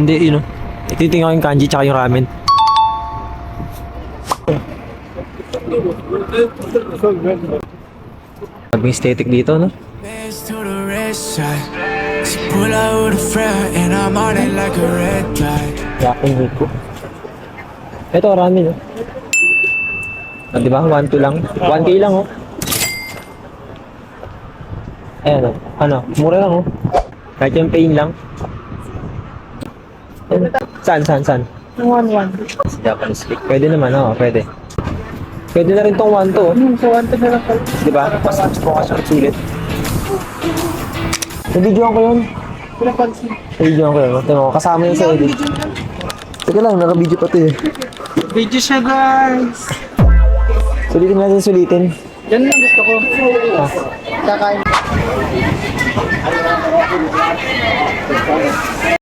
Hindi, yun o. Ititingnan ko yung kanji tsaka yung ramen. Sabi aesthetic dito, no? To the red side, she pull out with a friend, and I'm on it like a red light. Yakin ko. Ito, ramen, no? Ah, di ba? 1-2 lang. 1K lang, oh. Ayan, oh. Ano? Mura lang, oh. Kahit yung pain lang. Ayan. Saan? 1-1. Japanese cake. Pwede naman, oh. Pwede. Pwede na rin tong 1-2, oh. 1-2 na lang pala. Di ba? Mas gusto ko kasi sulit. Nabidyoan ko yun. Pinapansin. Nabidyoan ko yun. Ito mo, kasama yun sa edit. Teka lang, naka-video pa ito eh. Video siya guys. Sulitin natin, sulitin. Yan lang gusto ko. Ah. Kakain.